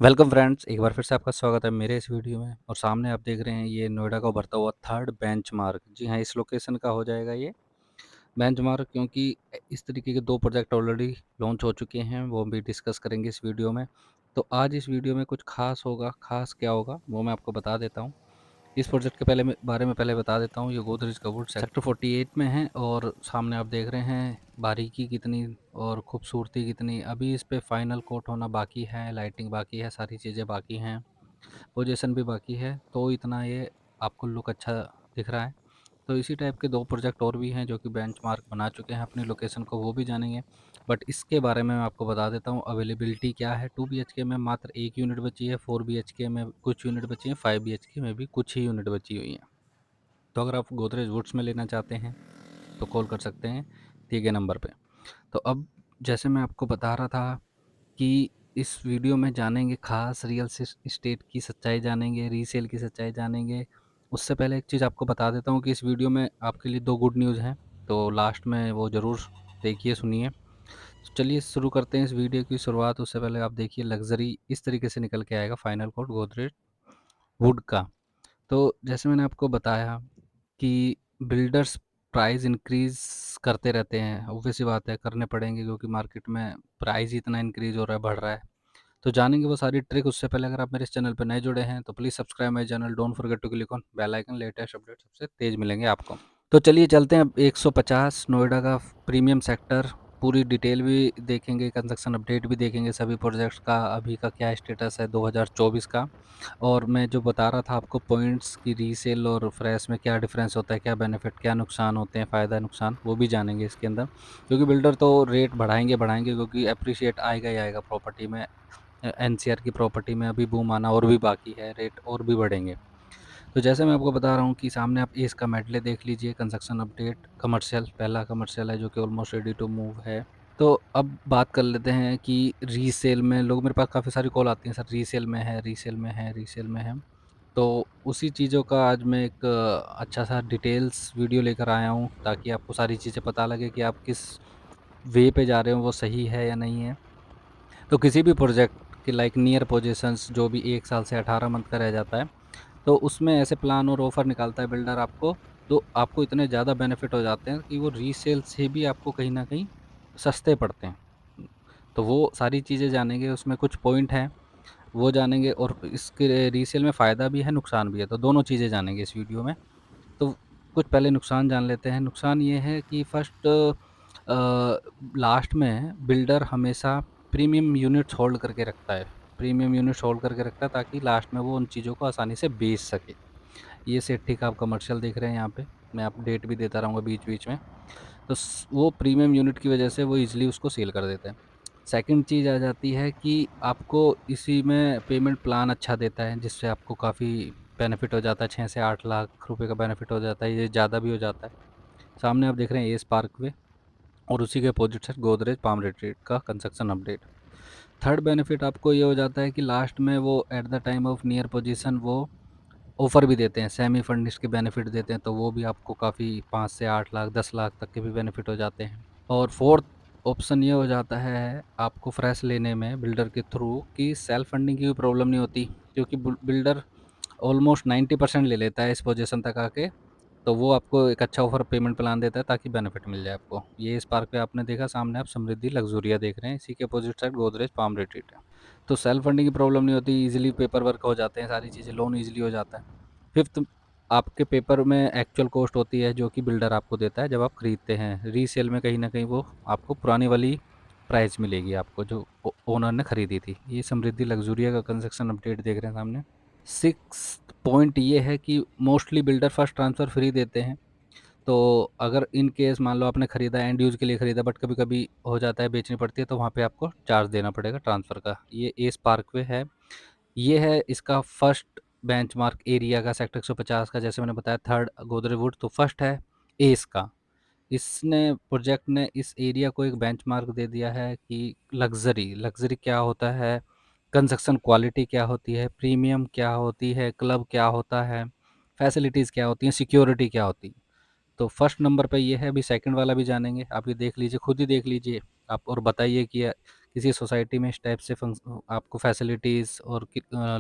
Welcome friends, एक बार फिर से आपका स्वागत है मेरे इस वीडियो में। और सामने आप देख रहे हैं ये नोएडा का उभरता हुआ थर्ड बेंचमार्क। जी हाँ, इस लोकेशन का हो जाएगा ये बेंचमार्क, क्योंकि इस तरीके के 2 प्रोजेक्ट ऑलरेडी लॉन्च हो चुके हैं, वो भी डिस्कस करेंगे इस वीडियो में। तो आज इस वीडियो में कुछ खास होगा। खास क्या होगा वो मैं आपको बता देता हूँ। इस प्रोजेक्ट के बारे में पहले बता देता हूँ। ये गोदरेज का वुड सेक्टर 48 में है और सामने आप देख रहे हैं बारीकी कितनी और खूबसूरती कितनी। अभी इस पे फाइनल कोट होना बाकी है, लाइटिंग बाकी है, सारी चीज़ें बाकी हैं, पोजीशन भी बाकी है, तो इतना ये आपको लुक अच्छा दिख रहा है। तो इसी टाइप के 2 प्रोजेक्ट और भी हैं जो कि बेंचमार्क बना चुके हैं अपनी लोकेशन को, वो भी जानेंगे। बट इसके बारे में मैं आपको बता देता हूँ अवेलेबिलिटी क्या है। 2 बीएचके में मात्र 1 यूनिट बची है, 4 बीएचके में कुछ यूनिट बची हैं, 5 बीएचके में भी कुछ ही यूनिट बची हुई हैं। तो अगर आप गोदरेज वुड्स में लेना चाहते हैं तो कॉल कर सकते हैं दिए गए नंबर पे। तो अब जैसे मैं आपको बता रहा था कि इस वीडियो में जानेंगे खास रियल एस्टेट की सच्चाई जानेंगे, रीसेल की सच्चाई जानेंगे। उससे पहले एक चीज़ आपको बता देता हूँ कि इस वीडियो में आपके लिए 2 गुड न्यूज़ हैं, तो लास्ट में वो ज़रूर देखिए, सुनिए। तो चलिए शुरू करते हैं इस वीडियो की शुरुआत। उससे पहले आप देखिए लग्ज़री इस तरीके से निकल के आएगा फाइनल कोड गोदरेज वुड का। तो जैसे मैंने आपको बताया कि बिल्डर्स प्राइस इंक्रीज़ करते रहते हैं, ऑब्वियस सी बात है, करने पड़ेंगे क्योंकि मार्केट में प्राइस ही इतना इंक्रीज़ हो रहा है, बढ़ रहा है। तो जानेंगे वो सारी ट्रिक। उससे पहले अगर आप मेरे इस चैनल पर नए जुड़े हैं तो please subscribe my channel, don't forget to click on bell icon. Latest update सबसे तेज़ मिलेंगे आपको। तो चलिए चलते हैं अब 150 नोएडा का प्रीमियम सेक्टर। पूरी डिटेल भी देखेंगे, कंस्ट्रक्शन अपडेट भी देखेंगे, सभी प्रोजेक्ट्स का अभी का क्या स्टेटस है 2024 का। और मैं जो बता रहा था आपको पॉइंट्स की रीसेल और फ्रेश में क्या डिफरेंस होता है, क्या बेनिफिट, क्या नुकसान होते हैं, फ़ायदा नुकसान, वो भी जानेंगे इसके अंदर। क्योंकि बिल्डर तो रेट बढ़ाएंगे बढ़ाएंगे, क्योंकि अप्रिशिएट आएगा ही आएगा प्रॉपर्टी में। एनसीआर की प्रॉपर्टी में अभी बूम आना और भी बाकी है, रेट और भी बढ़ेंगे। तो जैसे मैं आपको बता रहा हूँ कि सामने आप इसका मेडले देख लीजिए, कंस्ट्रक्शन अपडेट कमर्शियल, पहला कमर्शियल है जो कि ऑलमोस्ट रेडी टू मूव है। तो अब बात कर लेते हैं कि रीसेल में लोग, मेरे पास काफ़ी सारी कॉल आती हैं, सर रीसेल में है, रीसेल में है, रीसेल में है। तो उसी चीज़ों का आज मैं एक अच्छा सा डिटेल्स वीडियो लेकर आया हूँ, ताकि आपको सारी चीज़ें पता लगे कि आप किस वे पे जा रहे हो, वो सही है या नहीं है। तो किसी भी प्रोजेक्ट के लाइक नियर पोजीशंस जो भी 1 साल से 18 मंथ का रह जाता है, तो उसमें ऐसे प्लान और ऑफ़र निकालता है बिल्डर आपको, तो आपको इतने ज़्यादा बेनिफिट हो जाते हैं कि वो रीसेल से भी आपको कहीं न कहीं सस्ते पड़ते हैं। तो वो सारी चीज़ें जानेंगे, उसमें कुछ पॉइंट हैं, वो जानेंगे। और इसके रीसेल में फ़ायदा भी है, नुकसान भी है, तो दोनों चीज़ें जानेंगे इस वीडियो में। तो कुछ पहले नुकसान जान लेते हैं। नुकसान ये है कि फर्स्ट लास्ट में बिल्डर हमेशा प्रीमियम यूनिट्स होल्ड करके रखता है। प्रीमियम यूनिट्स होल्ड करके रखता है ताकि लास्ट में वो उन चीज़ों को आसानी से बेच सके। ये सेट ठीक आप कमर्शियल देख रहे हैं यहाँ पे, मैं अपडेट भी देता रहूँगा बीच-बीच में। तो वो प्रीमियम यूनिट की वजह से वो ईज़िली उसको सेल कर देते हैं। सेकंड चीज़ आ जाती है कि आपको इसी में पेमेंट प्लान अच्छा देता है, जिससे आपको काफ़ी बेनिफिट हो जाता है। 6 से 8 लाख रुपए का बेनिफिट हो जाता है, ये ज़्यादा भी हो जाता है। सामने आप देख रहे हैं एस पार्कवे और उसी के अपोजिट है गोदरेज पाम रिट्रीट का कंस्ट्रक्शन अपडेट। थर्ड बेनिफिट आपको ये हो जाता है कि लास्ट में वो at the time of near position वो ऑफ़र भी देते हैं, सेमी फर्निश्ड के बेनिफिट देते हैं, तो वो भी आपको काफ़ी 5 से 8 लाख, 10 लाख तक के भी बेनिफिट हो जाते हैं। और फोर्थ ऑप्शन ये हो जाता है आपको फ्रेश लेने में बिल्डर के थ्रू कि सेल्फ फंडिंग की भी प्रॉब्लम नहीं होती, क्योंकि बिल्डर ऑलमोस्ट 90% ले लेता है इस पोजीशन तक आके। तो वो आपको एक अच्छा ऑफर पेमेंट प्लान देता है ताकि बेनिफिट मिल जाए आपको। ये इस पार्क पे आपने देखा, सामने आप समृद्धि लग्जूरिया देख रहे हैं, इसी के opposite side Godrej palm retreat है। तो सेल्फ फंडिंग की प्रॉब्लम नहीं होती, इजीली पेपर वर्क हो जाते हैं, सारी चीज़ें, लोन इजीली हो जाता है। फिफ्थ, आपके पेपर में एक्चुअल कॉस्ट होती है जो कि बिल्डर आपको देता है जब आप खरीदते हैं। रीसेल में कहीं ना कहीं वो आपको पुरानी वाली प्राइस मिलेगी आपको जो ओनर ने खरीदी थी। ये समृद्धि लग्जूरिया का कंस्ट्रक्शन अपडेट देख रहे हैं सामने। सिक्स पॉइंट ये है कि mostly builder first transfer free देते हैं। तो अगर इन केस मान लो आपने खरीदा, एंड यूज़ के लिए खरीदा, बट कभी-कभी हो जाता है बेचनी पड़ती है, तो वहाँ पे आपको चार्ज देना पड़ेगा ट्रांसफ़र का। ये एस पार्कवे है। ये है इसका फर्स्ट बेंचमार्क एरिया का, सेक्टर 150 का। जैसे मैंने बताया थर्ड गोदरेज वुड तो फर्स्ट है एस का। इसने प्रोजेक्ट ने इस एरिया को एक बेंचमार्क दे दिया है कि लग्ज़री क्या होता है, कंस्ट्रक्शन क्वालिटी क्या होती है, प्रीमियम क्या होती है, क्लब क्या होता है, फैसिलिटीज़ क्या होती हैं, सिक्योरिटी क्या होती है। तो फर्स्ट नंबर पे ये है, अभी सेकंड वाला भी जानेंगे। आप ये देख लीजिए, खुद ही देख लीजिए, आप और बताइए कि किसी सोसाइटी में इस टाइप से आपको फैसिलिटीज़ और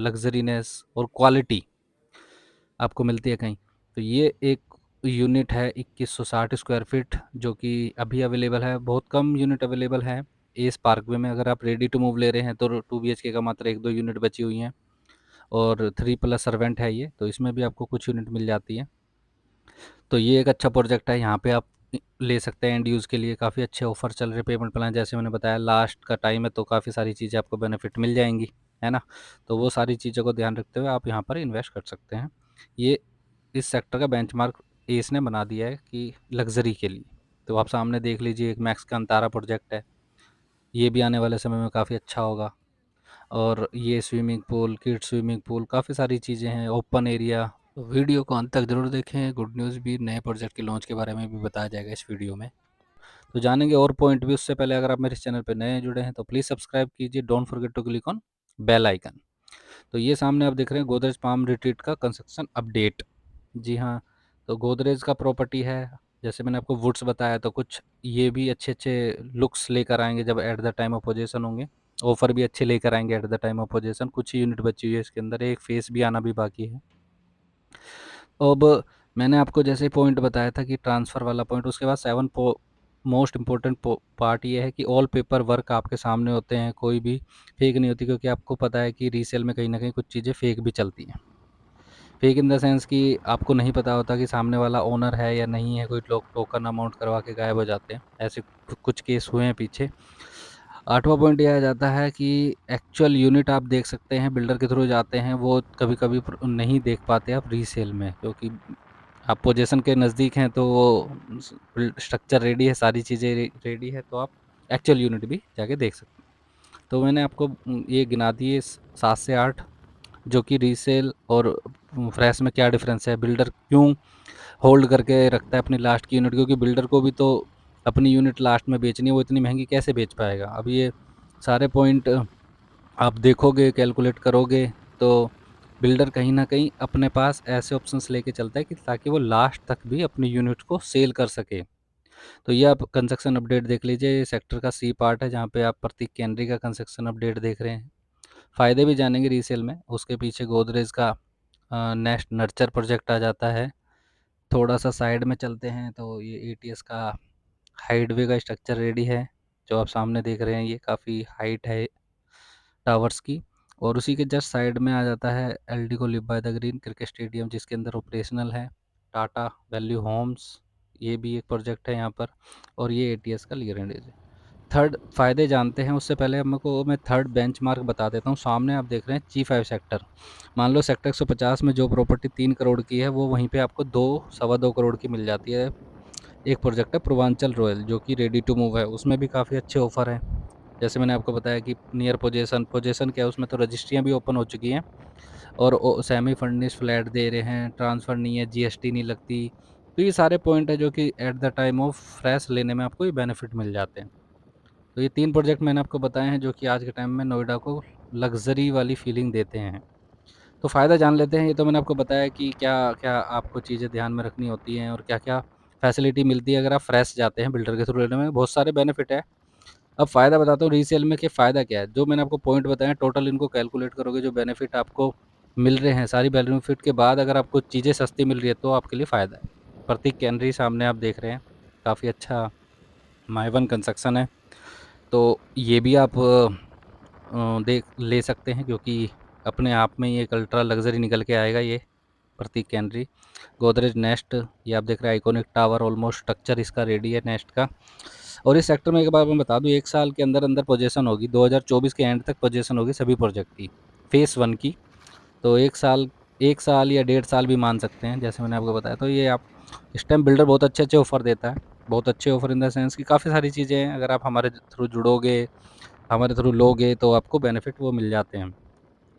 लग्जरीनेस और क्वालिटी आपको मिलती है कहीं। तो ये एक यूनिट है 2160 स्क्वायर फीट, जो कि अभी अवेलेबल है। बहुत कम यूनिट अवेलेबल है एस पार्कवे में। अगर आप रेडी टू मूव ले रहे हैं तो 2 बीएचके का मात्र 1-2 यूनिट बची हुई हैं, और 3 प्लस सर्वेंट है ये, तो इसमें भी आपको कुछ यूनिट मिल जाती है। तो ये एक अच्छा प्रोजेक्ट है, यहाँ पे आप ले सकते हैं एंड यूज़ के लिए। काफ़ी अच्छे ऑफर चल रहे, पेमेंट प्लान जैसे मैंने बताया, लास्ट का टाइम है तो काफ़ी सारी चीज़ें आपको बेनिफिट मिल जाएंगी, है ना। तो वो सारी चीज़ों को ध्यान रखते हुए आप यहाँ पर इन्वेस्ट कर सकते हैं। ये इस सेक्टर का बेंचमार्क एस ने बना दिया है कि लग्जरी के लिए। तो आप सामने देख लीजिए, एक मैक्स का अंतारा प्रोजेक्ट है, ये भी आने वाले समय में काफ़ी अच्छा होगा। और ये swimming pool, kids swimming pool, काफ़ी सारी चीज़ें हैं, ओपन एरिया। तो वीडियो को अंत तक ज़रूर देखें। गुड न्यूज़ भी, नए प्रोजेक्ट के लॉन्च के बारे में भी बताया जाएगा इस वीडियो में। तो जानेंगे और पॉइंट भी, उससे पहले अगर आप मेरे चैनल पर नए जुड़े हैं तो प्लीज़ सब्सक्राइब कीजिए, don't forget to click on bell icon. तो ये सामने आप देख रहे हैं गोदरेज पाम रिट्रीट का कंस्ट्रक्शन अपडेट। जी हाँ, तो गोदरेज का प्रॉपर्टी है, जैसे मैंने आपको वुड्स बताया, तो कुछ ये भी अच्छे अच्छे लुक्स लेकर आएंगे जब at the time of possession होंगे। ऑफर भी अच्छे लेकर आएंगे at the time of possession. कुछ ही यूनिट बची हुई है इसके अंदर, एक फेस भी आना भी बाकी है। अब मैंने आपको जैसे पॉइंट बताया था कि ट्रांसफ़र वाला पॉइंट, उसके बाद मोस्ट इम्पोर्टेंट पार्ट ये है कि ऑल पेपर वर्क आपके सामने होते हैं, कोई भी फेक नहीं होती, क्योंकि आपको पता है कि रीसेल में कहीं ना कहीं कुछ चीज़ें फेक भी चलती हैं। फेक इन द सेंस कि आपको नहीं पता होता कि सामने वाला ओनर है या नहीं है, कोई लोग टोकन अमाउंट करवा के गायब हो जाते हैं, ऐसे कुछ केस हुए हैं पीछे। आठवां पॉइंट यह आ जाता है कि एक्चुअल यूनिट आप देख सकते हैं, बिल्डर के थ्रू जाते हैं, वो कभी कभी नहीं देख पाते आप रीसेल में, क्योंकि आप पोजीशन के नज़दीक हैं, तो वो स्ट्रक्चर रेडी है, सारी चीज़ें रेडी है, तो आप एक्चुअल यूनिट भी जाके देख सकते हैं। तो मैंने आपको ये गिना दिए 7 से 8, जो कि रीसेल और फ्रेश में क्या डिफरेंस है, बिल्डर क्यों होल्ड करके रखता है अपनी लास्ट की यूनिट, क्योंकि बिल्डर को भी तो अपनी यूनिट लास्ट में बेचनी है, वो इतनी महंगी कैसे बेच पाएगा। अब ये सारे पॉइंट आप देखोगे, कैलकुलेट करोगे, तो बिल्डर कहीं ना कहीं अपने पास ऐसे ऑप्शंस लेके चलता है कि ताकि वो लास्ट तक भी अपनी यूनिट को सेल कर सके। तो ये आप कंस्ट्रक्शन अपडेट देख लीजिए, ये सेक्टर का सी पार्ट है, जहाँ पे आप प्रतीक कैनरी का कंस्ट्रक्शन अपडेट देख रहे हैं। फ़ायदे भी जानेंगे रीसेल में, उसके पीछे गोदरेज का नेक्स्ट नर्चर प्रोजेक्ट आ जाता है। थोड़ा सा साइड में चलते हैं तो ये एटीएस का हाइडवे का स्ट्रक्चर रेडी है, जो आप सामने देख रहे हैं, ये काफ़ी हाइट है टावर्स की। और उसी के जस्ट साइड में आ जाता है एलडी को live by the green cricket stadium, जिसके अंदर ऑपरेशनल है टाटा वैल्यू होम्स, ये भी एक प्रोजेक्ट है यहाँ पर। और ये एटीएस का लीयर एंड है। थर्ड फ़ायदे जानते हैं, उससे पहले हमको मैं थर्ड बेंचमार्क बता देता हूँ। सामने आप देख रहे हैं G5 सेक्टर। मान लो सेक्टर 150 में जो प्रॉपर्टी 3 करोड़ की है, वो वहीं पे आपको 2-2.25 करोड़ की मिल जाती है। एक प्रोजेक्ट है पूर्वांचल रॉयल, जो कि रेडी टू मूव है, उसमें भी काफ़ी अच्छे ऑफर हैं। जैसे मैंने आपको बताया कि नियर पोजेशन, पोजेशन क्या है, उसमें तो रजिस्ट्रियाँ भी ओपन हो चुकी हैं, और सेमी फर्निश्ड फ्लैट दे रहे हैं, ट्रांसफ़र नहीं है, जीएसटी नहीं लगती। तो ये सारे पॉइंट है जो कि at the time of fresh लेने में आपको ये बेनिफिट मिल जाते हैं। तो ये 3 प्रोजेक्ट मैंने आपको बताए हैं, जो कि आज के टाइम में नोएडा को लग्ज़री वाली फीलिंग देते हैं। तो फ़ायदा जान लेते हैं। ये तो मैंने आपको बताया कि क्या-क्या आपको चीज़ें ध्यान में रखनी होती हैं, और क्या-क्या फैसिलिटी मिलती है अगर आप फ्रेश जाते हैं बिल्डर के थ्रू लेने में। बहुत सारे बेनिफिट है। अब फ़ायदा बताता हूँ रीसेल में कि फ़ायदा क्या है। जो मैंने आपको पॉइंट बताए हैं, टोटल इनको कैलकुलेट करोगे, जो बेनिफिट आपको मिल रहे हैं, सारी बेनिफिट के बाद अगर आपको चीज़ें सस्ती मिल रही है, तो आपके लिए फ़ायदा है। प्रतीक कैनरी सामने आप देख रहे हैं, काफ़ी अच्छा माइवन कंस्ट्रक्शन है। तो ये भी आप देख ले सकते हैं, क्योंकि अपने आप में ये एक अल्ट्रा लग्ज़री निकल के आएगा, ये प्रतीक कैनरी। गोदरेज नेस्ट, ये आप देख रहे हैं आइकॉनिक टावर, ऑलमोस्ट स्ट्रक्चर इसका रेडी है नेस्ट का। और इस सेक्टर में एक बार मैं बता दूं, 1 साल के अंदर अंदर पोजीशन होगी, 2024 के एंड तक पोजीशन होगी सभी प्रोजेक्ट की, फेस 1 की। तो 1 साल या 1.5 साल भी मान सकते हैं, जैसे मैंने आपको बताया। तो ये आप इस टाइम बिल्डर बहुत अच्छे अच्छे ऑफर देता है, बहुत अच्छे ऑफर इन द सेंस कि काफ़ी सारी चीज़ें हैं, अगर आप हमारे थ्रू जुड़ोगे, हमारे थ्रू लोगे, तो आपको बेनिफिट वो मिल जाते हैं।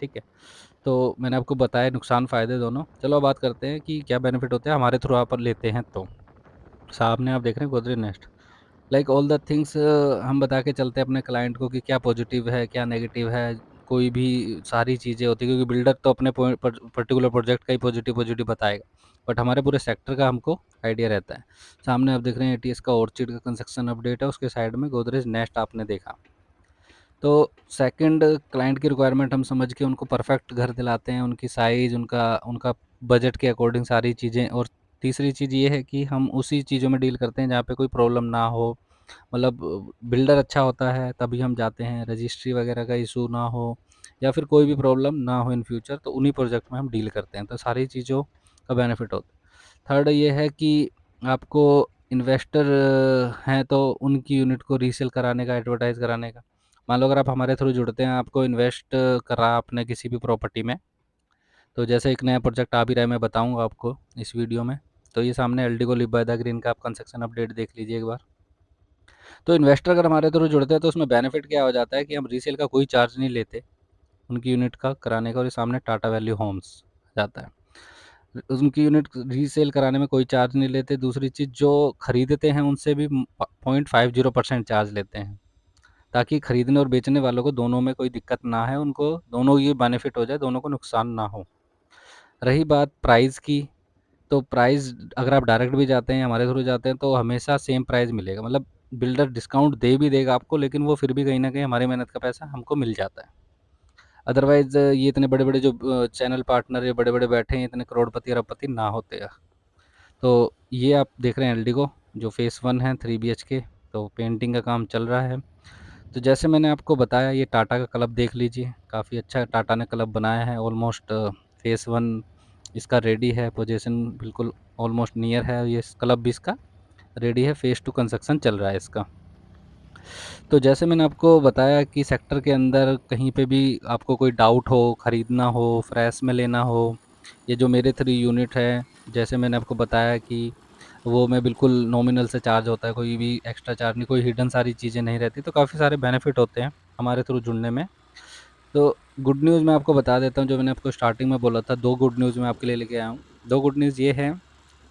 ठीक है, तो मैंने आपको बताया नुकसान फ़ायदे दोनों। चलो अब बात करते हैं कि क्या बेनिफिट होते हैं हमारे थ्रू आप लेते हैं तो। सामने आप देख रहे हैं Godrej nest, like all the things हम बता के चलते हैं अपने क्लाइंट को कि क्या पॉजिटिव है, क्या नेगेटिव है, कोई भी सारी चीज़ें होती हैं, क्योंकि बिल्डर तो अपने पर्टिकुलर प्रोजेक्ट का ही पॉजिटिव बताएगा, बट हमारे पूरे सेक्टर का हमको आइडिया रहता है। सामने आप देख रहे हैं एटीएस का ऑर्चिड का कंस्ट्रक्शन अपडेट है, उसके साइड में गोदरेज नेस्ट आपने देखा। तो सेकंड, क्लाइंट की रिक्वायरमेंट हम समझ के उनको परफेक्ट घर दिलाते हैं, उनकी साइज़, उनका उनका बजट के अकॉर्डिंग सारी चीज़ें। और तीसरी चीज़ ये है कि हम उसी चीज़ों में डील करते हैं जहाँ पे कोई प्रॉब्लम ना हो। मतलब बिल्डर अच्छा होता है तभी हम जाते हैं, रजिस्ट्री वगैरह का इशू ना हो या फिर कोई भी प्रॉब्लम ना हो इन फ्यूचर, तो उन्हीं प्रोजेक्ट में हम डील करते हैं, तो सारी चीज़ों का बेनिफिट होता है। थर्ड ये है कि आपको इन्वेस्टर हैं तो उनकी यूनिट को रीसेल कराने का, एडवर्टाइज़ कराने का। मान लो अगर आप हमारे थ्रू जुड़ते हैं, आपको इन्वेस्ट करा आपने किसी भी प्रॉपर्टी में, तो जैसे एक नया प्रोजेक्ट आ भी रहा है, मैं बताऊंगा आपको इस वीडियो में। तो ये सामने एल्डिगो लिव बाय द ग्रीन का आप कंस्ट्रक्शन अपडेट देख लीजिए एक बार। तो इन्वेस्टर अगर हमारे थ्रू जुड़ते हैं तो उसमें बेनिफिट क्या हो जाता है कि हम रीसेल का कोई चार्ज नहीं लेते उनकी यूनिट का कराने का, और ये सामने टाटा वैल्यू होम्स जाता है। उनकी यूनिट रीसेल कराने में कोई चार्ज नहीं लेते। दूसरी चीज़, जो खरीदते हैं उनसे भी 0.50% चार्ज लेते हैं, ताकि खरीदने और बेचने वालों को दोनों में कोई दिक्कत ना है, उनको दोनों ये बेनिफिट हो जाए, दोनों को नुकसान ना हो। रही बात प्राइस की, तो प्राइस अगर आप डायरेक्ट भी जाते हैं, हमारे थ्रू जाते हैं, तो हमेशा सेम प्राइस मिलेगा। मतलब बिल्डर डिस्काउंट दे भी देगा आपको, लेकिन वो फिर भी कहीं ना कहीं हमारी मेहनत का पैसा हमको मिल जाता है। अदरवाइज ये इतने बड़े बड़े जो चैनल पार्टनर ये बड़े बड़े बैठे हैं, इतने करोड़पति अरबपति ना होते हैं। तो ये आप देख रहे हैं एल्डिगो जो फेस 1 है 3 BHK, तो पेंटिंग का काम चल रहा है। तो जैसे मैंने आपको बताया, ये टाटा का क्लब देख लीजिए, काफ़ी अच्छा टाटा ने क्लब बनाया है। ऑलमोस्ट फेस 1 इसका रेडी है, पोजीशन बिल्कुल ऑलमोस्ट नियर है, ये क्लब भी इसका रेडी है, फेस 2 कंस्ट्रक्शन चल रहा है इसका। तो जैसे मैंने आपको बताया कि सेक्टर के अंदर कहीं पे भी आपको कोई डाउट हो, ख़रीदना हो, फ्रेश में लेना हो, ये जो मेरे 3 यूनिट है, जैसे मैंने आपको बताया कि वो में बिल्कुल नॉमिनल से चार्ज होता है, कोई भी एक्स्ट्रा चार्ज नहीं, कोई हिडन सारी चीज़ें नहीं रहती, तो काफ़ी सारे बेनिफिट होते हैं हमारे थ्रू जुड़ने में। तो गुड न्यूज़ मैं आपको बता देता हूँ, जो मैंने आपको स्टार्टिंग में बोला था, 2 गुड न्यूज़ मैं आपके लिए लेके आया हूँ। 2 गुड न्यूज़ ये है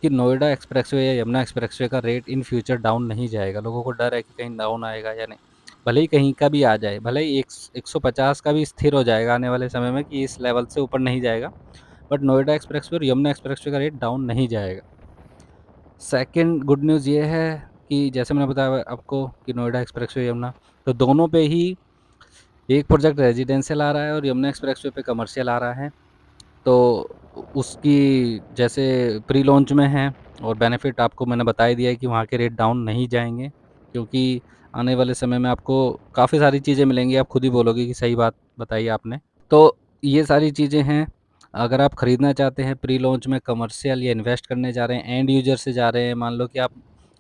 कि नोएडा एक्सप्रेसवे या यमुना एक्सप्रेसवे का रेट इन फ्यूचर डाउन नहीं जाएगा। लोगों को डर है कि कहीं डाउन आएगा या नहीं। भले ही कहीं का भी आ जाए, भले ही 150 का भी स्थिर हो जाएगा आने वाले समय में कि इस लेवल से ऊपर नहीं जाएगा, बट नोएडा एक्सप्रेसवे और यमुना एक्सप्रेसवे का रेट डाउन नहीं जाएगा। सेकंड गुड न्यूज़ ये है कि जैसे मैंने बताया आपको कि नोएडा एक्सप्रेसवे यमुना, तो दोनों पे ही एक प्रोजेक्ट रेजिडेंशियल आ रहा है और यमुना एक्सप्रेसवे पे कमर्शियल आ रहा है। तो उसकी जैसे प्री लॉन्च में है, और बेनिफिट आपको मैंने बता ही दिया है कि वहाँ के रेट डाउन नहीं जाएँगे, क्योंकि आने वाले समय में आपको काफ़ी सारी चीज़ें मिलेंगी, आप खुद ही बोलोगे कि सही बात बताई आपने। तो ये सारी चीज़ें हैं। अगर आप खरीदना चाहते हैं प्री लॉन्च में कमर्शियल या इन्वेस्ट करने जा रहे हैं, एंड यूज़र से जा रहे हैं, मान लो कि आप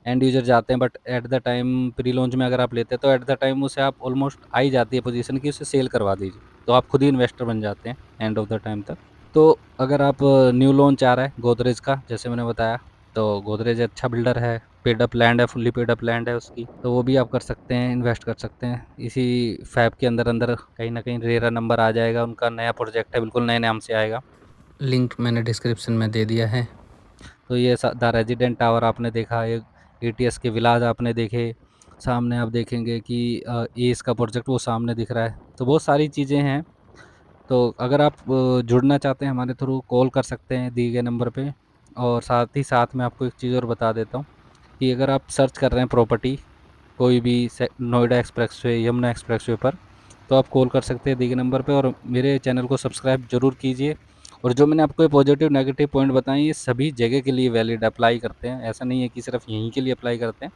एंड यूज़र जाते हैं, but at the time pre launch में अगर आप लेते हैं, तो एट द टाइम उसे आप ऑलमोस्ट आ ही जाती है पोजीशन कि उसे सेल करवा दीजिए, तो आप खुद ही इन्वेस्टर बन जाते हैं एंड ऑफ द टाइम तक। तो अगर आप न्यू लॉन्च आ रहा है गोदरेज का, जैसे मैंने बताया, तो गोदरेज अच्छा बिल्डर है, पेड अप लैंड है, फुल्ली पेड अप लैंड है उसकी, तो वो भी आप कर सकते हैं, इन्वेस्ट कर सकते हैं। इसी फैब के अंदर अंदर कहीं ना कहीं रेरा नंबर आ जाएगा, उनका नया प्रोजेक्ट है, बिल्कुल नए नाम से आएगा, लिंक मैंने डिस्क्रिप्शन में दे दिया है। तो ये द रेजिडेंट टावर आपने देखा, ये एटीएस के विलाज आपने देखे, सामने आप देखेंगे कि एस का प्रोजेक्ट वो सामने दिख रहा है, तो बहुत सारी चीज़ें हैं। तो अगर आप जुड़ना चाहते हैं हमारे थ्रू, कॉल कर सकते हैं दिए गए नंबर पे। और साथ ही साथ मैं आपको एक चीज़ और बता देता हूँ कि अगर आप सर्च कर रहे हैं प्रॉपर्टी कोई भी नोएडा एक्सप्रेसवे, यमुना एक्सप्रेसवे पर, तो आप कॉल कर सकते हैं दिए गए नंबर पे, और मेरे चैनल को सब्सक्राइब जरूर कीजिए। और जो मैंने आपको ये पॉजिटिव नेगेटिव पॉइंट बताए, ये सभी जगह के लिए वैलिड अप्लाई करते हैं, ऐसा नहीं है कि सिर्फ यहीं के लिए अप्लाई करते हैं।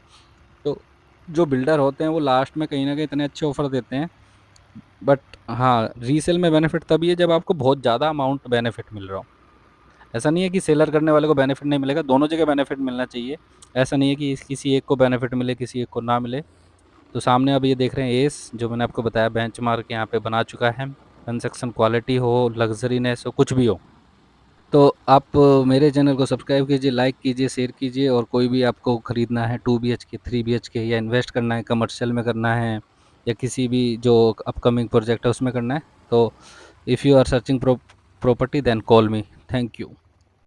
तो जो बिल्डर होते हैं वो लास्ट में कहीं ना कहीं इतने अच्छे ऑफर देते हैं, बट हाँ, रीसेल में बेनिफिट तभी है जब आपको बहुत ज़्यादा अमाउंट बेनिफिट मिल रहा हो। ऐसा नहीं है कि सेलर करने वाले को बेनिफिट नहीं मिलेगा, दोनों जगह बेनिफिट मिलना चाहिए। ऐसा नहीं है कि किसी एक को बेनिफिट मिले, किसी एक को ना मिले। तो सामने अब ये देख रहे हैं एस, जो मैंने आपको बताया बेंचमार्क यहाँ पे बना चुका है। कंस्ट्रक्शन क्वालिटी हो, लग्जरीनेस हो, कुछ भी हो, तो आप मेरे चैनल को सब्सक्राइब कीजिए, लाइक कीजिए, शेयर कीजिए। और कोई भी आपको खरीदना है 2 BHK 3 BHK, या इन्वेस्ट करना है, कमर्शियल में करना है, या किसी भी जो अपकमिंग प्रोजेक्ट है उसमें करना है, तो if you are searching property then call me. Thank you.